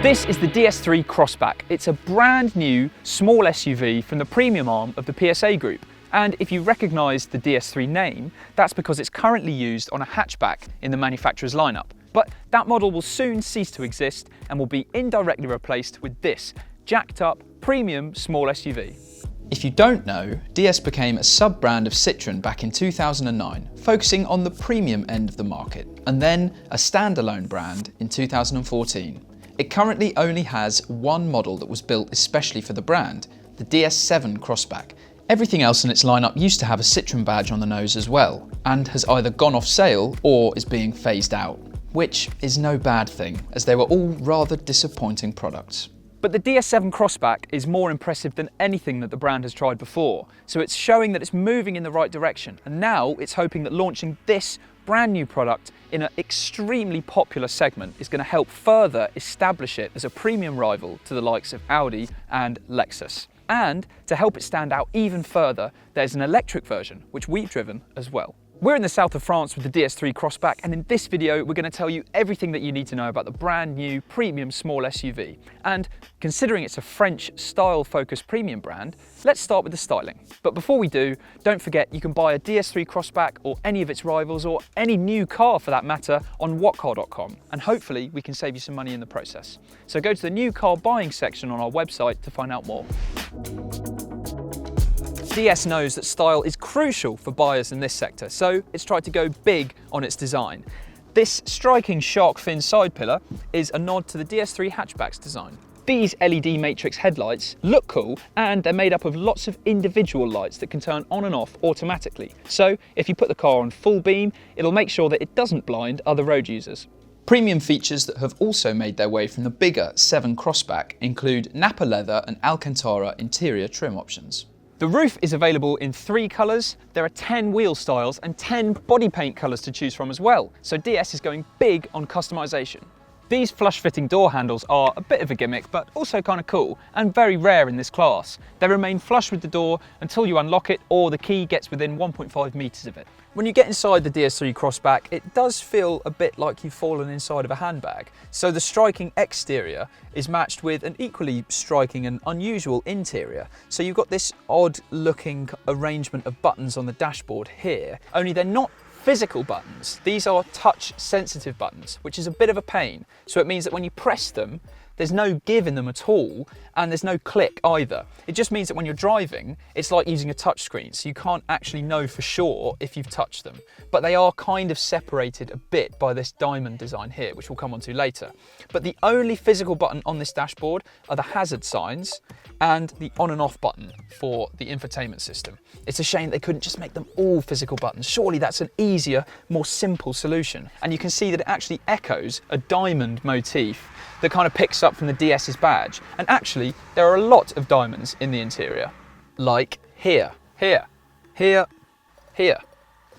This is the DS3 Crossback. It's a brand new small SUV from the premium arm of the PSA Group. And if you recognise the DS3 name, that's because it's currently used on a hatchback in the manufacturer's lineup. But that model will soon cease to exist and will be indirectly replaced with this jacked up premium small SUV. If you don't know, DS became a sub-brand of Citroën back in 2009, focusing on the premium end of the market, and then a standalone brand in 2014. It currently only has one model that was built especially for the brand, the DS7 Crossback. Everything else in its lineup used to have a Citroën badge on the nose as well, and has either gone off sale or is being phased out, which is no bad thing, as they were all rather disappointing products. But the DS7 Crossback is more impressive than anything that the brand has tried before, so it's showing that it's moving in the right direction, and now it's hoping that launching this brand new product in an extremely popular segment is going to help further establish it as a premium rival to the likes of Audi and Lexus. And to help it stand out even further, there's an electric version, which we've driven as well. We're in the south of France with the DS3 Crossback, and in this video we're going to tell you everything that you need to know about the brand new premium small SUV. And considering it's a French style focused premium brand, let's start with the styling. But before we do, don't forget you can buy a DS3 Crossback or any of its rivals or any new car for that matter on whatcar.com, and hopefully we can save you some money in the process. So go to the new car buying section on our website to find out more. DS knows that style is crucial for buyers in this sector, so it's tried to go big on its design. This striking shark fin side pillar is a nod to the DS3 hatchback's design. These LED matrix headlights look cool, and they're made up of lots of individual lights that can turn on and off automatically. So if you put the car on full beam, it'll make sure that it doesn't blind other road users. Premium features that have also made their way from the bigger 7 Crossback include Napa leather and Alcantara interior trim options. The roof is available in 3 colours, there are 10 wheel styles and 10 body paint colours to choose from as well, so DS is going big on customisation. These flush-fitting door handles are a bit of a gimmick, but also kind of cool, and very rare in this class. They remain flush with the door until you unlock it or the key gets within 1.5 metres of it. When you get inside the DS3 Crossback, it does feel a bit like you've fallen inside of a handbag. So the striking exterior is matched with an equally striking and unusual interior. So you've got this odd looking arrangement of buttons on the dashboard here, only they're not physical buttons. These are touch sensitive buttons, which is a bit of a pain. So it means that when you press them, there's no give in them at all, and there's no click either. It just means that when you're driving, it's like using a touch screen, so you can't actually know for sure if you've touched them. But they are kind of separated a bit by this diamond design here, which we'll come on to later. But the only physical button on this dashboard are the hazard signs and the on and off button for the infotainment system. It's a shame they couldn't just make them all physical buttons. Surely that's an easier, more simple solution. And you can see that it actually echoes a diamond motif that kind of picks up from the DS's badge. And actually, there are a lot of diamonds in the interior. Like here, here, here, here.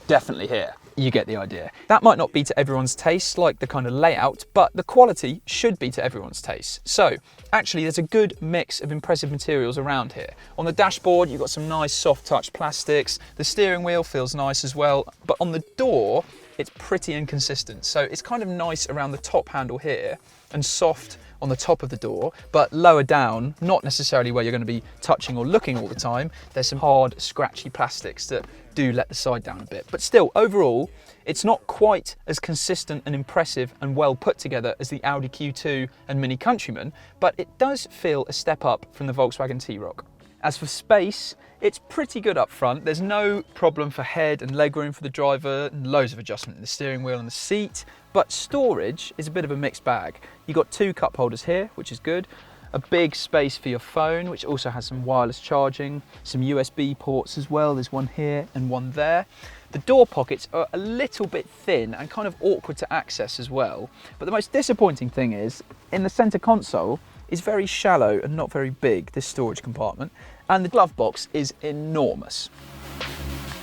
Definitely here. You get the idea. That might not be to everyone's taste, like the kind of layout, but the quality should be to everyone's taste. So actually there's a good mix of impressive materials around here. On the dashboard, you've got some nice soft touch plastics. The steering wheel feels nice as well, but on the door, it's pretty inconsistent. So it's kind of nice around the top handle here and soft on the top of the door, but lower down, not necessarily where you're going to be touching or looking all the time. There's some hard, scratchy plastics that do let the side down a bit. But still, overall, it's not quite as consistent and impressive and well put together as the Audi Q2 and Mini Countryman, but it does feel a step up from the Volkswagen T-Roc. As for space, it's pretty good up front. There's no problem for head and legroom for the driver, and loads of adjustment in the steering wheel and the seat, but storage is a bit of a mixed bag. You've got 2 cup holders here, which is good, a big space for your phone, which also has some wireless charging, some USB ports as well. There's one here and one there. The door pockets are a little bit thin and kind of awkward to access as well. But the most disappointing thing is, in the center console, is very shallow and not very big, this storage compartment, and the glove box is enormous.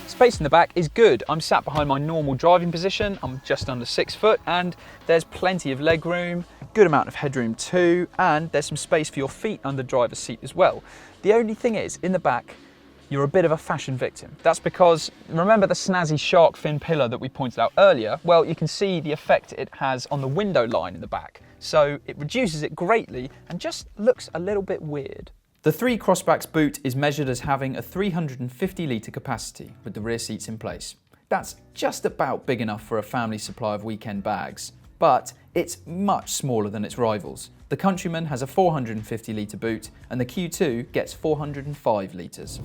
Space in the back is good. I'm sat behind my normal driving position. I'm just under 6 foot, and there's plenty of leg room, a good amount of headroom too, and there's some space for your feet under the driver's seat as well. The only thing is, in the back, you're a bit of a fashion victim. That's because, remember the snazzy shark fin pillar that we pointed out earlier? Well, you can see the effect it has on the window line in the back. So it reduces it greatly and just looks a little bit weird. The 3 Crossback's boot is measured as having a 350 litre capacity with the rear seats in place. That's just about big enough for a family supply of weekend bags, but it's much smaller than its rivals. The Countryman has a 450 litre boot and the Q2 gets 405 litres.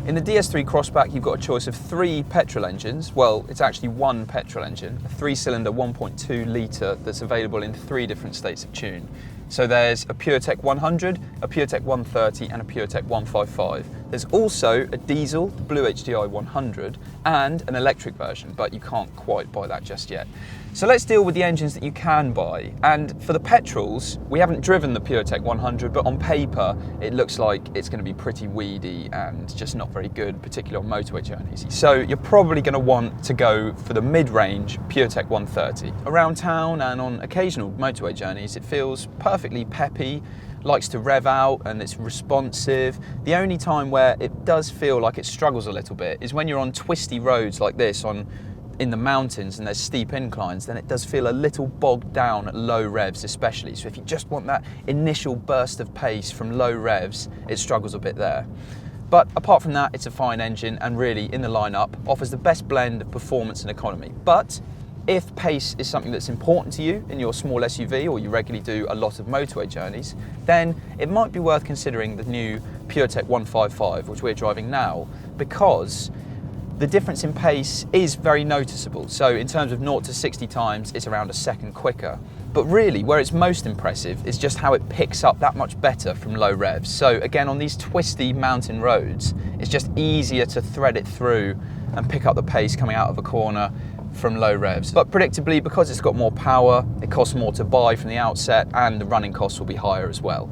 In the DS3 Crossback you've got a choice of 3 petrol engines. Well, it's actually 1 petrol engine, a 3-cylinder 1.2 litre that's available in 3 different states of tune. So there's a PureTech 100, a PureTech 130 and a PureTech 155. There's also a diesel, the Blue HDI 100, and an electric version, but you can't quite buy that just yet. So let's deal with the engines that you can buy. And for the petrols, we haven't driven the PureTech 100, but on paper, it looks like it's going to be pretty weedy and just not very good, particularly on motorway journeys. So you're probably going to want to go for the mid-range PureTech 130. Around town and on occasional motorway journeys, it feels perfectly peppy, likes to rev out and it's responsive. The only time where it does feel like it struggles a little bit is when you're on twisty roads like this in the mountains and there's steep inclines, then it does feel a little bogged down at low revs especially. So if you just want that initial burst of pace from low revs, it struggles a bit there. But apart from that, it's a fine engine and really in the lineup offers the best blend of performance and economy. But if pace is something that's important to you in your small SUV or you regularly do a lot of motorway journeys, then it might be worth considering the new PureTech 155, which we're driving now, because the difference in pace is very noticeable. So in terms of 0 to 60 times, it's around a second quicker. But really, where it's most impressive is just how it picks up that much better from low revs. So again, on these twisty mountain roads, it's just easier to thread it through and pick up the pace coming out of a corner from low revs. But predictably, because it's got more power, it costs more to buy from the outset and the running costs will be higher as well.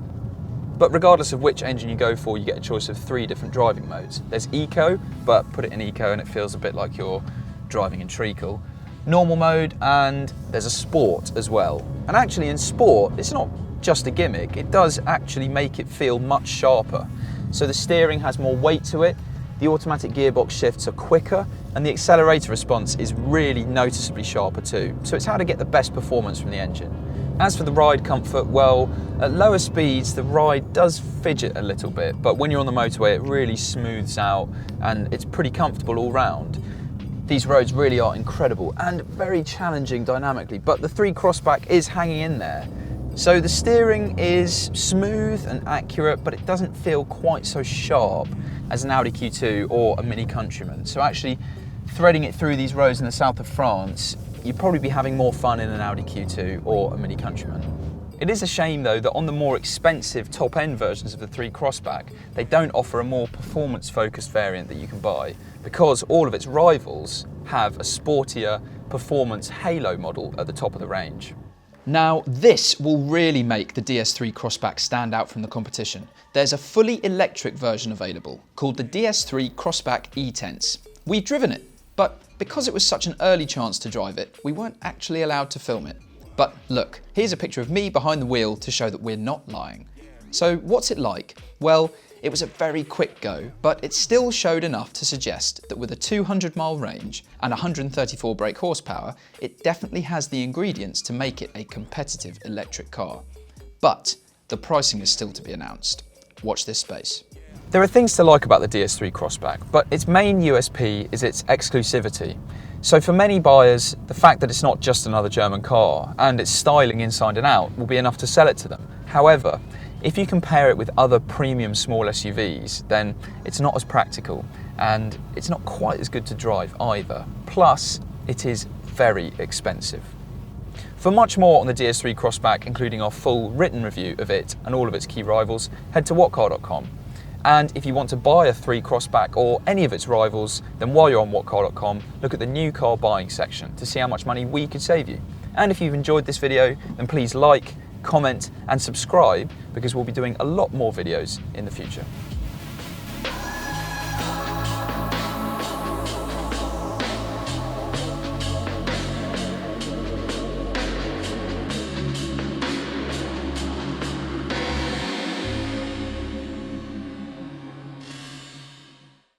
But regardless of which engine you go for, you get a choice of 3 different driving modes. There's Eco, but put it in Eco and it feels a bit like you're driving in treacle. Normal mode, and there's a Sport as well. And actually in Sport, it's not just a gimmick, it does actually make it feel much sharper. So the steering has more weight to it, the automatic gearbox shifts are quicker, and the accelerator response is really noticeably sharper too. So it's how to get the best performance from the engine. As for the ride comfort, well, at lower speeds the ride does fidget a little bit, but when you're on the motorway it really smooths out and it's pretty comfortable all round. These roads really are incredible and very challenging dynamically, but the 3 Crossback is hanging in there. So the steering is smooth and accurate, but it doesn't feel quite so sharp as an Audi Q2 or a Mini Countryman. So actually threading it through these roads in the south of France, you'd probably be having more fun in an Audi Q2 or a Mini Countryman. It is a shame though that on the more expensive top-end versions of the 3 Crossback, they don't offer a more performance-focused variant that you can buy, because all of its rivals have a sportier performance halo model at the top of the range. Now, this will really make the DS3 Crossback stand out from the competition. There's a fully electric version available called the DS3 Crossback E-Tense. We've driven it, but because it was such an early chance to drive it, we weren't actually allowed to film it. But look, here's a picture of me behind the wheel to show that we're not lying. So what's it like? Well, it was a very quick go, but it still showed enough to suggest that with a 200-mile range and 134 brake horsepower, it definitely has the ingredients to make it a competitive electric car. But the pricing is still to be announced. Watch this space. There are things to like about the DS3 Crossback, but its main USP is its exclusivity. So for many buyers, the fact that it's not just another German car and its styling inside and out will be enough to sell it to them. However, if you compare it with other premium small SUVs, then it's not as practical and it's not quite as good to drive either. Plus, it is very expensive. For much more on the DS3 Crossback, including our full written review of it and all of its key rivals, head to whatcar.com. And if you want to buy a 3 Crossback or any of its rivals, then while you're on whatcar.com, look at the new car buying section to see how much money we could save you. And if you've enjoyed this video, then please like, comment and subscribe, because we'll be doing a lot more videos in the future.